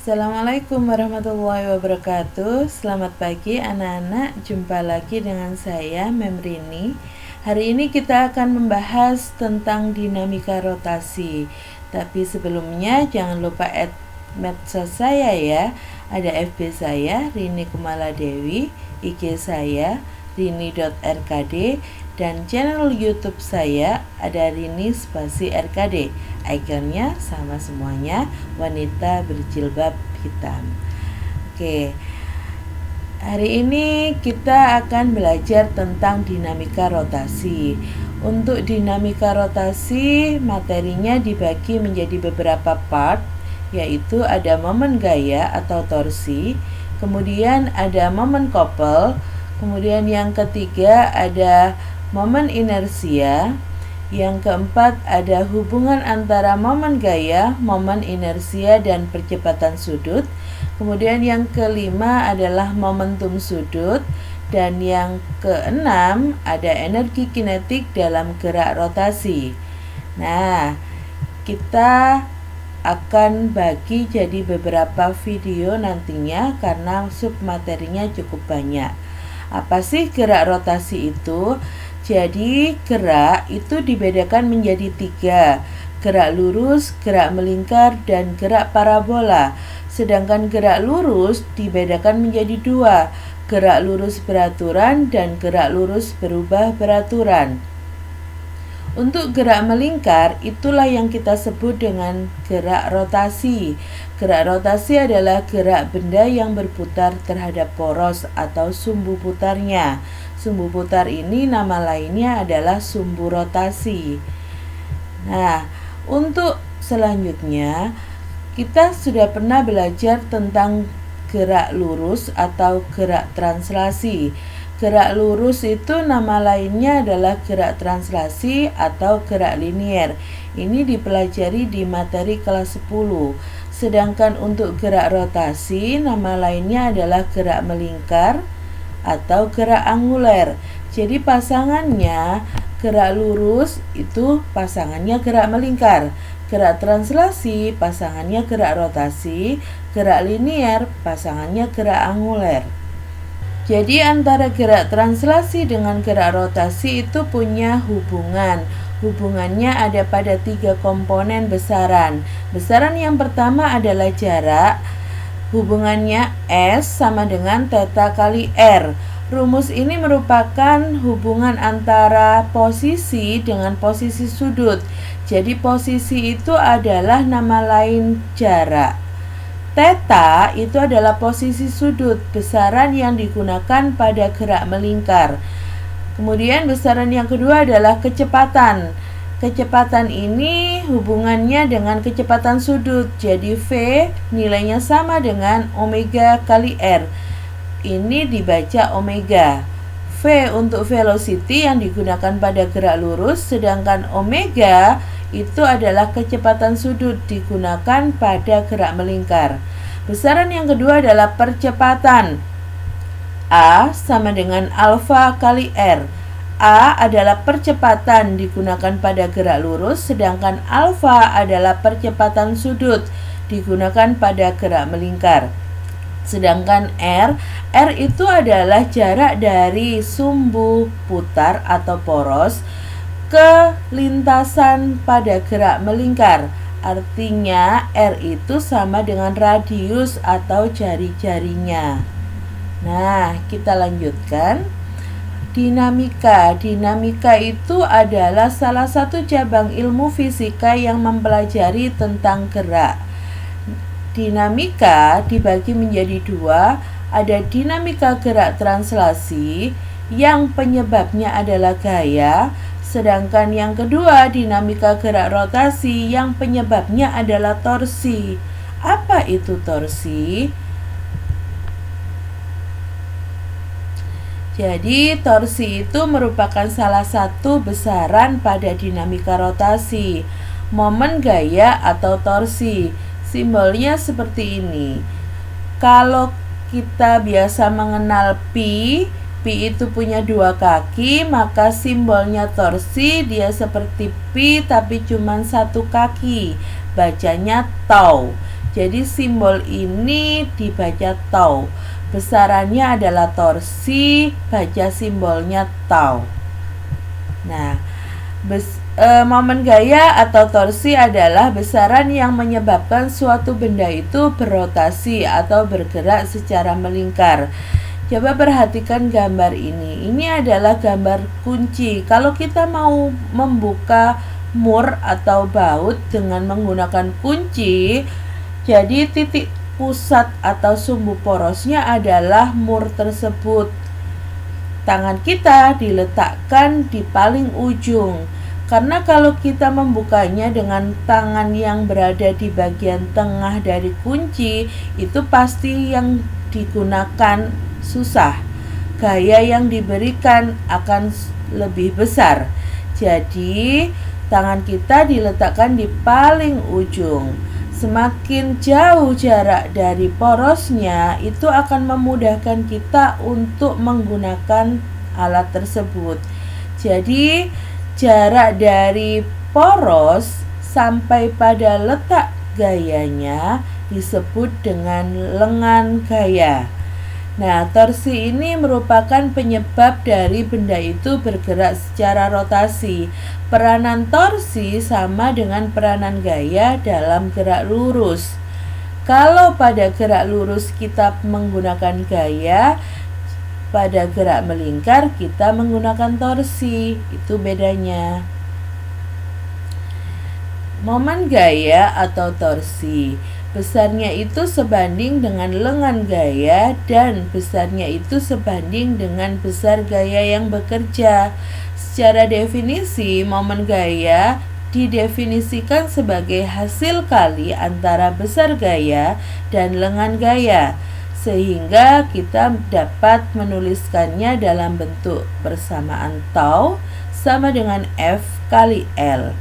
Assalamualaikum warahmatullahi wabarakatuh. Selamat pagi anak-anak, jumpa lagi dengan saya Memrini. Hari ini kita akan membahas tentang dinamika rotasi. Tapi sebelumnya jangan lupa add medsos saya ya. Ada FB saya Rini Kumala Dewi, IG saya rini.rkd, dan channel YouTube saya ada Rini spasi RKD. Ikonnya sama semuanya, wanita berjilbab hitam. Oke. Hari ini kita akan belajar tentang dinamika rotasi. Untuk dinamika rotasi, materinya dibagi menjadi beberapa part, yaitu ada momen gaya atau torsi, kemudian ada momen couple, kemudian yang ketiga ada momen inersia, yang keempat ada hubungan antara momen gaya, momen inersia, dan percepatan sudut. Kemudian yang kelima adalah momentum sudut, dan yang keenam ada energi kinetik dalam gerak rotasi. Nah, kita akan bagi jadi beberapa video nantinya karena submaterinya cukup banyak. Apa sih gerak rotasi itu? Jadi gerak itu dibedakan menjadi 3, gerak lurus, gerak melingkar, dan gerak parabola. Sedangkan gerak lurus dibedakan menjadi 2, gerak lurus beraturan dan gerak lurus berubah beraturan. Untuk gerak melingkar, itulah yang kita sebut dengan gerak rotasi. Gerak rotasi adalah gerak benda yang berputar terhadap poros atau sumbu putarnya. Sumbu putar ini nama lainnya adalah sumbu rotasi. Nah, untuk selanjutnya, kita sudah pernah belajar tentang gerak lurus atau gerak translasi. Gerak lurus itu nama lainnya adalah gerak translasi atau gerak linier. Ini dipelajari di materi kelas 10. Sedangkan untuk gerak rotasi, nama lainnya adalah gerak melingkar atau gerak anguler. Jadi pasangannya gerak lurus itu pasangannya gerak melingkar. Gerak translasi pasangannya gerak rotasi. Gerak linier pasangannya gerak anguler. Jadi antara gerak translasi dengan gerak rotasi itu punya hubungan. Hubungannya ada pada 3 komponen besaran. Besaran yang pertama adalah jarak. Hubungannya S sama dengan theta kali R. Rumus ini merupakan hubungan antara posisi dengan posisi sudut. Jadi posisi itu adalah nama lain jarak. Theta itu adalah posisi sudut, besaran yang digunakan pada gerak melingkar. Kemudian besaran yang kedua adalah kecepatan. Kecepatan ini hubungannya dengan kecepatan sudut. Jadi V nilainya sama dengan omega kali R. Ini dibaca omega. V untuk velocity yang digunakan pada gerak lurus, sedangkan omega itu adalah kecepatan sudut digunakan pada gerak melingkar. Besaran yang kedua adalah percepatan. A sama dengan alfa kali R. A adalah percepatan digunakan pada gerak lurus, sedangkan alfa adalah percepatan sudut digunakan pada gerak melingkar. Sedangkan R itu adalah jarak dari sumbu putar atau poros ke lintasan pada gerak melingkar. Artinya R itu sama dengan radius atau jari-jarinya. Nah, kita lanjutkan. Dinamika itu adalah salah satu cabang ilmu fisika yang mempelajari tentang gerak. Dinamika dibagi menjadi 2. Ada dinamika gerak translasi yang penyebabnya adalah gaya, sedangkan yang kedua dinamika gerak rotasi yang penyebabnya adalah torsi. Apa itu torsi? Jadi torsi itu merupakan salah satu besaran pada dinamika rotasi. Momen gaya atau torsi. Simbolnya seperti ini. Kalau kita biasa mengenal pi itu punya 2 kaki, maka simbolnya torsi dia seperti pi tapi cuma 1 kaki. Bacanya tau. Jadi simbol ini dibaca tau. Besarannya adalah torsi, baca simbolnya tau. Nah, momen gaya atau torsi adalah besaran yang menyebabkan suatu benda itu berotasi atau bergerak secara melingkar. Coba perhatikan gambar ini. Ini adalah gambar kunci. Kalau kita mau membuka mur atau baut dengan menggunakan kunci, jadi titik pusat atau sumbu porosnya adalah mur tersebut. Tangan kita diletakkan di paling ujung. Karena kalau kita membukanya dengan tangan yang berada di bagian tengah dari kunci, itu pasti yang digunakan susah. Gaya yang diberikan akan lebih besar. Jadi, tangan kita diletakkan di paling ujung. Semakin jauh jarak dari porosnya, itu akan memudahkan kita untuk menggunakan alat tersebut. Jadi, jarak dari poros sampai pada letak gayanya disebut dengan lengan gaya. Nah, torsi ini merupakan penyebab dari benda itu bergerak secara rotasi. Peranan torsi sama dengan peranan gaya dalam gerak lurus. Kalau pada gerak lurus kita menggunakan gaya, pada gerak melingkar kita menggunakan torsi. Itu bedanya. Momen gaya atau torsi, besarnya itu sebanding dengan lengan gaya dan besarnya itu sebanding dengan besar gaya yang bekerja. Secara definisi, momen gaya didefinisikan sebagai hasil kali antara besar gaya dan lengan gaya, sehingga kita dapat menuliskannya dalam bentuk persamaan tau sama dengan F kali L.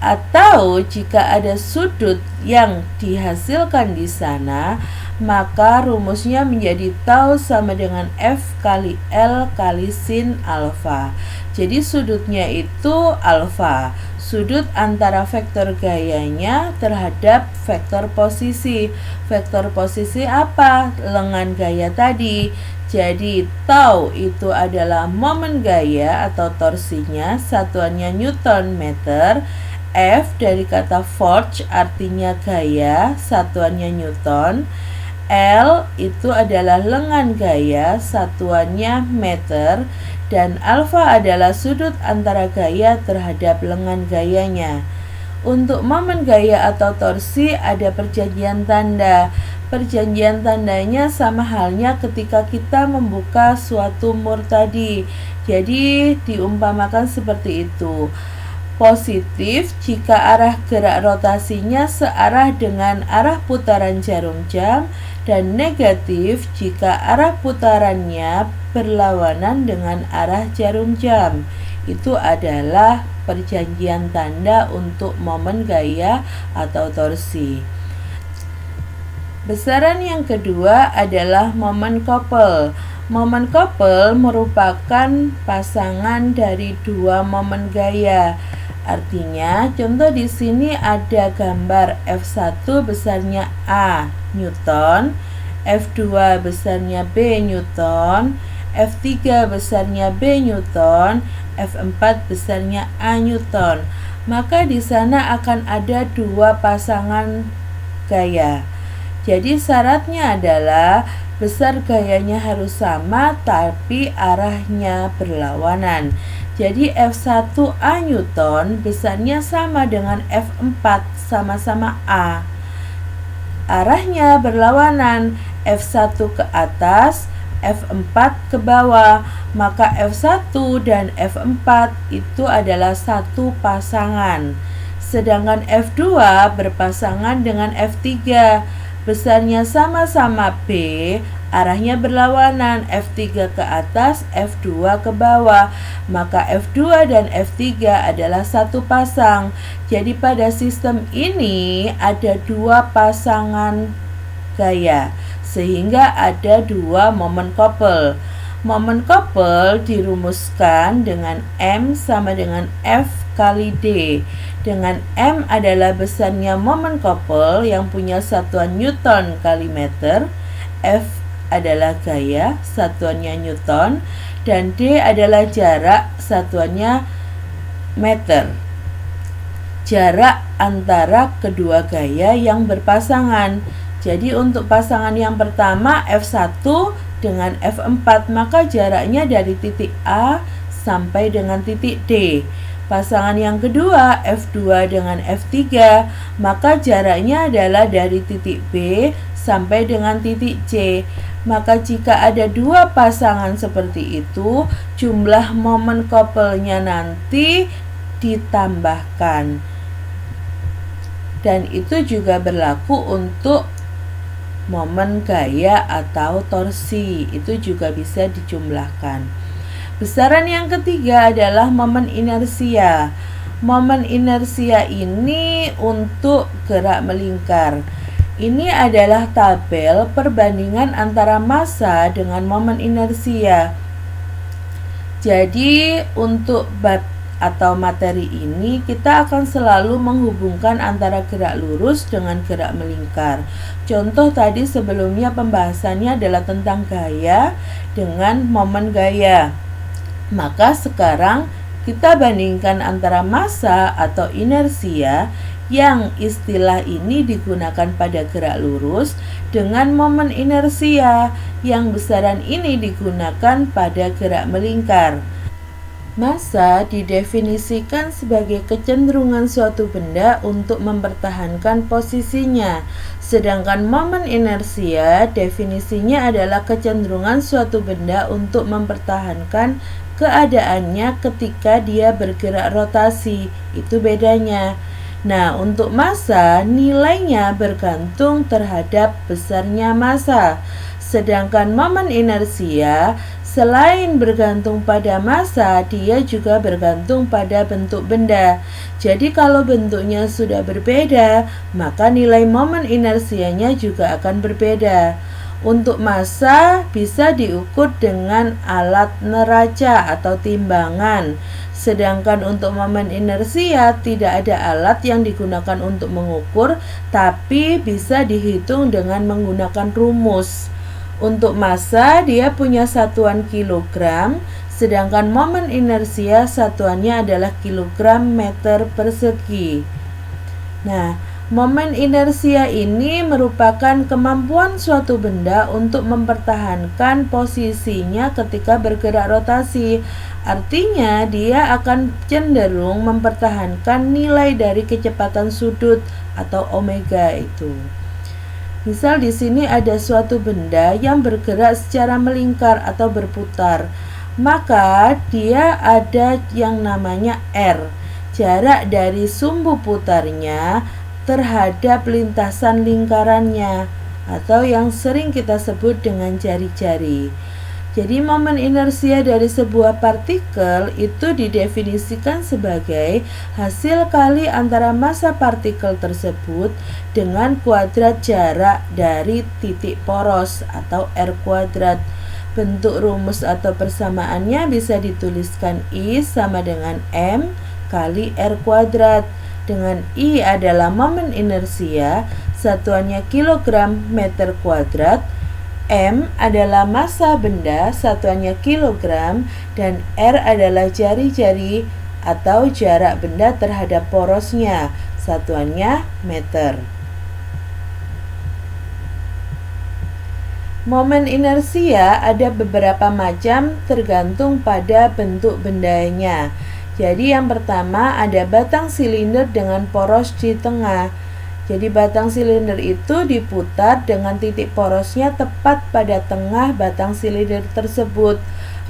Atau jika ada sudut yang dihasilkan di sana, maka rumusnya menjadi tau sama dengan F kali L kali sin alfa. Jadi sudutnya itu alfa, sudut antara vektor gayanya terhadap vektor posisi. Vektor posisi apa? Lengan gaya tadi. Jadi tau itu adalah momen gaya atau torsinya, satuannya Newton meter. F dari kata force artinya gaya, satuannya Newton. L itu adalah lengan gaya, satuannya meter. Dan alfa adalah sudut antara gaya terhadap lengan gayanya. Untuk momen gaya atau torsi ada perjanjian tanda. Perjanjian tandanya sama halnya ketika kita membuka suatu mur tadi. Jadi diumpamakan seperti itu. Positif jika arah gerak rotasinya searah dengan arah putaran jarum jam, dan negatif jika arah putarannya berlawanan dengan arah jarum jam. Itu adalah perjanjian tanda untuk momen gaya atau torsi. Besaran yang kedua adalah momen couple. Momen couple merupakan pasangan dari dua momen gaya. Artinya, contoh di sini ada gambar F1 besarnya A Newton, F2 besarnya B Newton, F3 besarnya B Newton, F4 besarnya A Newton. Maka di sana akan ada dua pasangan gaya. Jadi syaratnya adalah besar gayanya harus sama tapi arahnya berlawanan. Jadi F1 A Newton besarnya sama dengan F4 sama-sama A. Arahnya berlawanan, F1 ke atas, F4 ke bawah. Maka F1 dan F4 itu adalah satu pasangan. Sedangkan F2 berpasangan dengan F3. Besarnya sama-sama B, arahnya berlawanan, F3 ke atas, F2 ke bawah. Maka F2 dan F3 adalah satu pasang. Jadi pada sistem ini ada dua pasangan gaya, sehingga ada dua momen couple. Momen couple dirumuskan dengan M sama dengan F kali D. Dengan M adalah besarnya momen couple yang punya satuan Newton kali meter, F adalah gaya, satuannya Newton, dan D adalah jarak, satuannya meter. Jarak antara kedua gaya yang berpasangan. Jadi untuk pasangan yang pertama F1 dengan F4, maka jaraknya dari titik A sampai dengan titik D. Pasangan yang kedua F2 dengan F3, maka jaraknya adalah dari titik B sampai dengan titik C. Maka jika ada dua pasangan seperti itu, jumlah momen couple-nya nanti ditambahkan. Dan itu juga berlaku untuk momen gaya atau torsi, itu juga bisa dijumlahkan. Besaran yang ketiga adalah momen inersia. Momen inersia ini untuk gerak melingkar. Ini adalah tabel perbandingan antara massa dengan momen inersia. Jadi untuk bab atau materi ini kita akan selalu menghubungkan antara gerak lurus dengan gerak melingkar. Contoh tadi sebelumnya pembahasannya adalah tentang gaya dengan momen gaya. Maka sekarang kita bandingkan antara massa atau inersia yang istilah ini digunakan pada gerak lurus dengan momen inersia yang besaran ini digunakan pada gerak melingkar. Massa didefinisikan sebagai kecenderungan suatu benda untuk mempertahankan posisinya, sedangkan momen inersia definisinya adalah kecenderungan suatu benda untuk mempertahankan keadaannya ketika dia bergerak rotasi. Itu bedanya. Nah, untuk massa nilainya bergantung terhadap besarnya massa, sedangkan momen inersia selain bergantung pada massa, dia juga bergantung pada bentuk benda. Jadi kalau bentuknya sudah berbeda, maka nilai momen inersianya juga akan berbeda. Untuk massa bisa diukur dengan alat neraca atau timbangan. Sedangkan untuk momen inersia tidak ada alat yang digunakan untuk mengukur, tapi bisa dihitung dengan menggunakan rumus. Untuk massa dia punya satuan kilogram, sedangkan momen inersia satuannya adalah kilogram meter persegi. Nah, momen inersia ini merupakan kemampuan suatu benda untuk mempertahankan posisinya ketika bergerak rotasi. Artinya dia akan cenderung mempertahankan nilai dari kecepatan sudut atau omega itu. Misal di sini ada suatu benda yang bergerak secara melingkar atau berputar, maka dia ada yang namanya R, jarak dari sumbu putarnya terhadap lintasan lingkarannya, atau yang sering kita sebut dengan jari-jari. Jadi momen inersia dari sebuah partikel itu didefinisikan sebagai hasil kali antara massa partikel tersebut dengan kuadrat jarak dari titik poros atau R kuadrat. Bentuk rumus atau persamaannya bisa dituliskan I sama dengan M kali R kuadrat, dengan I adalah momen inersia, satuannya kilogram meter kuadrat, M adalah massa benda, satuannya kilogram, dan R adalah jari-jari atau jarak benda terhadap porosnya, satuannya meter. Momen inersia ada beberapa macam tergantung pada bentuk bendanya. Jadi yang pertama ada batang silinder dengan poros di tengah. Jadi batang silinder itu diputar dengan titik porosnya tepat pada tengah batang silinder tersebut.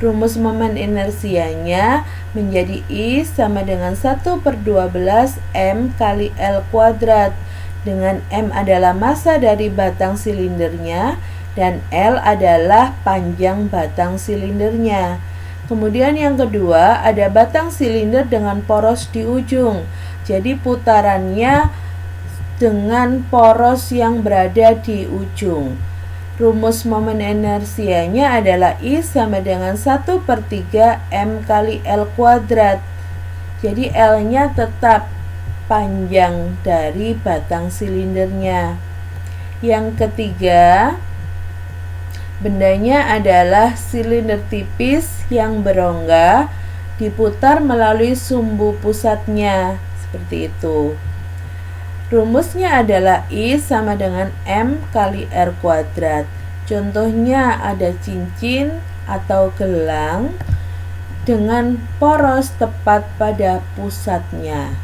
Rumus momen inersianya menjadi I sama dengan 1/12 M kali L kuadrat, dengan M adalah massa dari batang silindernya dan L adalah panjang batang silindernya. Kemudian yang kedua ada batang silinder dengan poros di ujung. Jadi putarannya dengan poros yang berada di ujung. Rumus momen inersianya adalah I sama dengan 1/3 M kali L kuadrat. Jadi L-nya tetap panjang dari batang silindernya. Yang ketiga, bendanya adalah silinder tipis yang berongga diputar melalui sumbu pusatnya, seperti itu. Rumusnya adalah I sama dengan M kali R kuadrat. Contohnya ada cincin atau gelang dengan poros tepat pada pusatnya.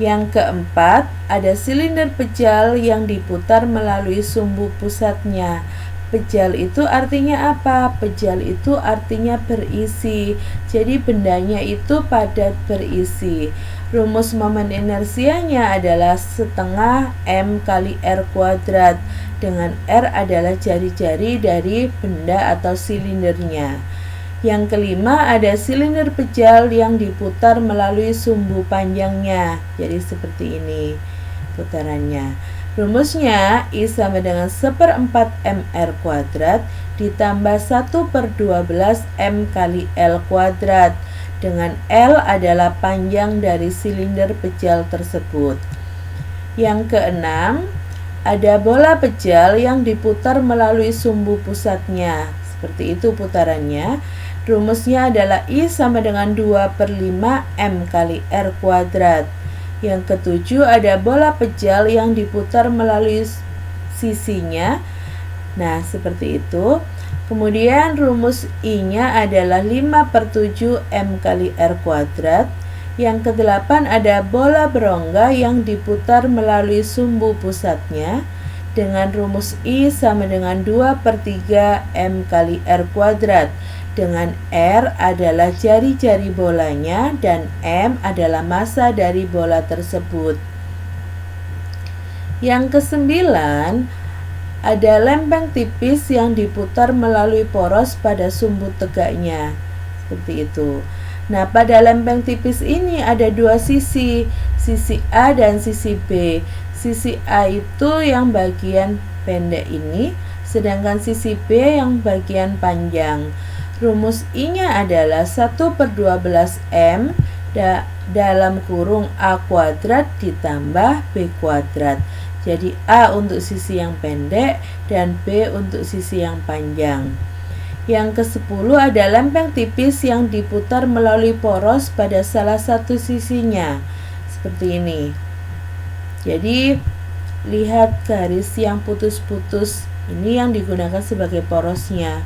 Yang keempat, ada silinder pejal yang diputar melalui sumbu pusatnya. Pejal itu artinya apa? Pejal itu artinya berisi. Jadi bendanya itu padat berisi. Rumus momen inersianya adalah setengah M kali R kuadrat, dengan R adalah jari-jari dari benda atau silindernya. Yang kelima, ada silinder pejal yang diputar melalui sumbu panjangnya. Jadi seperti ini putarannya. Rumusnya I sama dengan 1/4 MR kuadrat ditambah 1/12 M kali L kuadrat, dengan L adalah panjang dari silinder pejal tersebut. Yang keenam, ada bola pejal yang diputar melalui sumbu pusatnya. Seperti itu putarannya. Rumusnya adalah I sama dengan 2/5 M kali R kuadrat. Yang ketujuh, ada bola pejal yang diputar melalui sisinya. Nah, seperti itu. Kemudian rumus I-nya adalah 5/7 M kali R kuadrat. Yang kedelapan, ada bola berongga yang diputar melalui sumbu pusatnya, dengan rumus I sama dengan 2/3 M kali R kuadrat, dengan R adalah jari-jari bolanya dan M adalah massa dari bola tersebut. Yang kesembilan, ada lempeng tipis yang diputar melalui poros pada sumbu tegaknya. Seperti itu. Nah, pada lempeng tipis ini ada dua sisi A dan sisi B. Sisi A itu yang bagian pendek ini, sedangkan sisi B yang bagian panjang. Rumus I-nya adalah 1/12 M dalam kurung A kuadrat ditambah B kuadrat. Jadi A untuk sisi yang pendek dan B untuk sisi yang panjang. Yang ke-10, ada lempeng tipis yang diputar melalui poros pada salah satu sisinya. Seperti ini. Jadi lihat garis yang putus-putus ini yang digunakan sebagai porosnya.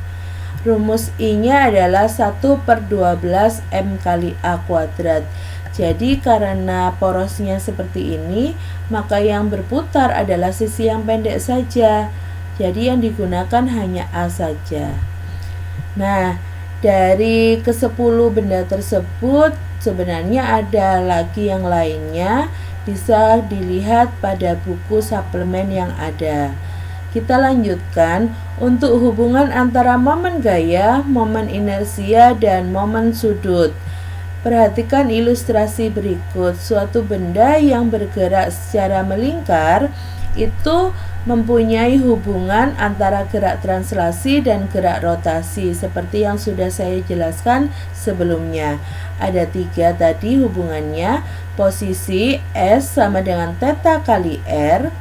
Rumus I-nya adalah 1/12 M kali A kuadrat. Jadi karena porosnya seperti ini, maka yang berputar adalah sisi yang pendek saja. Jadi yang digunakan hanya A saja. Nah, dari ke-10 benda tersebut sebenarnya ada lagi yang lainnya, bisa dilihat pada buku suplemen yang ada. Kita lanjutkan untuk hubungan antara momen gaya, momen inersia, dan momen sudut. Perhatikan ilustrasi berikut. Suatu benda yang bergerak secara melingkar itu mempunyai hubungan antara gerak translasi dan gerak rotasi, seperti yang sudah saya jelaskan sebelumnya. Ada 3 tadi hubungannya. Posisi S sama dengan theta kali R,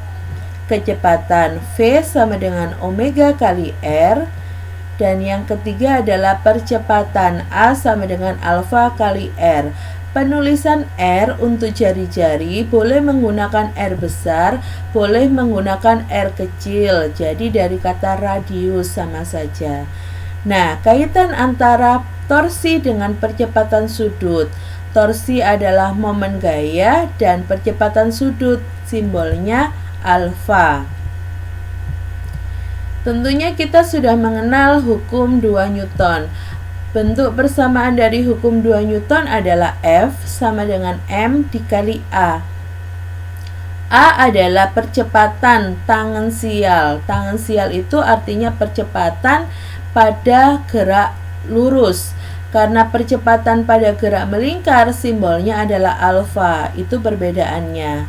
kecepatan V sama dengan omega kali R, dan yang ketiga adalah percepatan A sama dengan alfa kali R. Penulisan R untuk jari-jari boleh menggunakan R besar, boleh menggunakan R kecil. Jadi dari kata radius sama saja. Nah, kaitan antara torsi dengan percepatan sudut. Torsi adalah momen gaya dan percepatan sudut, simbolnya alfa. Tentunya kita sudah mengenal hukum 2 Newton. Bentuk persamaan dari hukum 2 Newton adalah F sama dengan M dikali A. A adalah percepatan tangensial. Tangensial itu artinya percepatan pada gerak lurus. Karena percepatan pada gerak melingkar, simbolnya adalah alfa. Itu perbedaannya.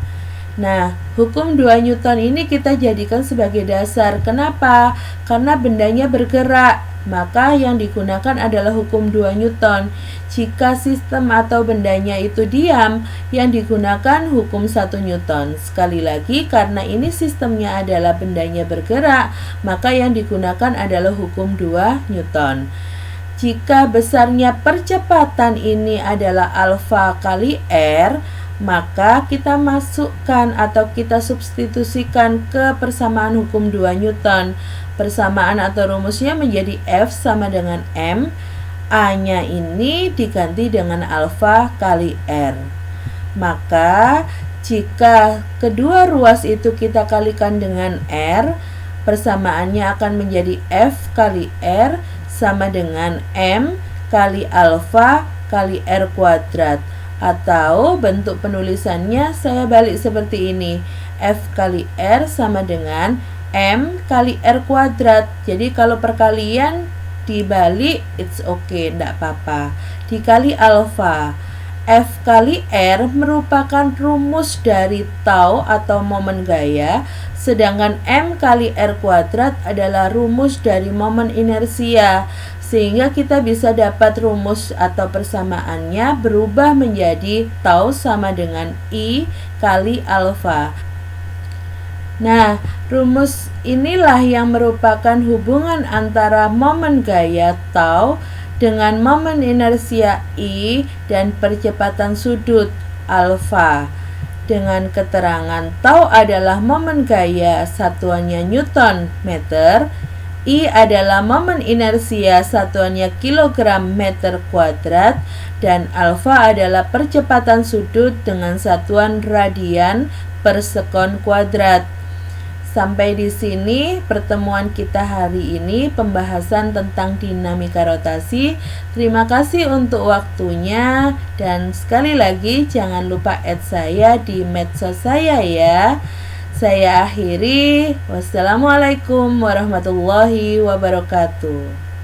Nah, hukum 2 Newton ini kita jadikan sebagai dasar. Kenapa? Karena bendanya bergerak, maka yang digunakan adalah hukum 2 Newton. Jika sistem atau bendanya itu diam, yang digunakan hukum 1 Newton. Sekali lagi, karena ini sistemnya adalah bendanya bergerak, maka yang digunakan adalah hukum 2 Newton. Jika besarnya percepatan ini adalah alfa kali R, maka kita masukkan atau kita substitusikan ke persamaan hukum 2 Newton. Persamaan atau rumusnya menjadi F sama dengan M. A-nya ini diganti dengan alfa kali R. Maka jika kedua ruas itu kita kalikan dengan R, persamaannya akan menjadi F kali R sama dengan M kali alfa kali R kuadrat. Atau bentuk penulisannya saya balik seperti ini. F kali R sama dengan M kali R kuadrat. Jadi kalau perkalian dibalik it's okay, enggak apa-apa. Dikali alfa. F kali R merupakan rumus dari tau atau momen gaya, sedangkan M kali R kuadrat adalah rumus dari momen inersia. Sehingga kita bisa dapat rumus atau persamaannya berubah menjadi tau sama dengan I kali alfa. Nah, rumus inilah yang merupakan hubungan antara momen gaya tau dengan momen inersia I dan percepatan sudut alfa. Dengan keterangan tau adalah momen gaya, satuannya Newton meter, I adalah momen inersia, satuannya kilogram meter kuadrat, dan alfa adalah percepatan sudut dengan satuan radian per sekon kuadrat. Sampai di sini pertemuan kita hari ini, pembahasan tentang dinamika rotasi. Terima kasih untuk waktunya, dan sekali lagi jangan lupa add saya di medsos saya ya. Saya akhiri. Wassalamualaikum warahmatullahi wabarakatuh.